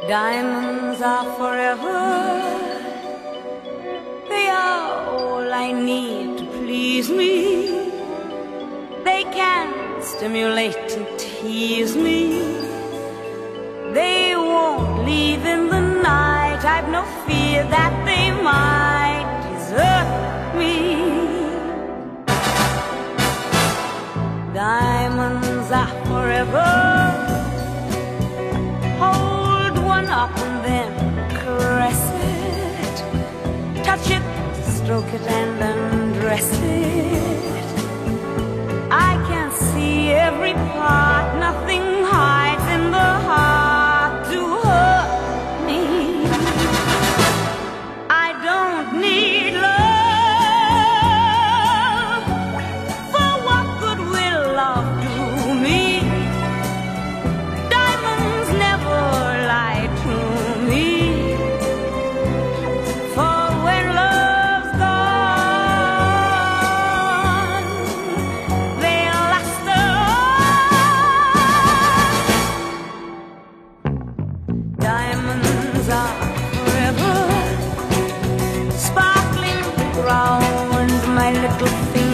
Diamonds are forever. They are all I need to please me. They can stimulate and tease me. They won't leave in the night. I've no fear that they might desert me. Diamonds are forever. Hold one up and then caress it. Touch it, stroke it and undress it. I can see every part. Nothing hides in the heart to hurt me. I don't need love. For what good will love do me? Diamonds never lie to me. For when love's gone, they'll last on. Diamonds are forever, sparkling round my little finger.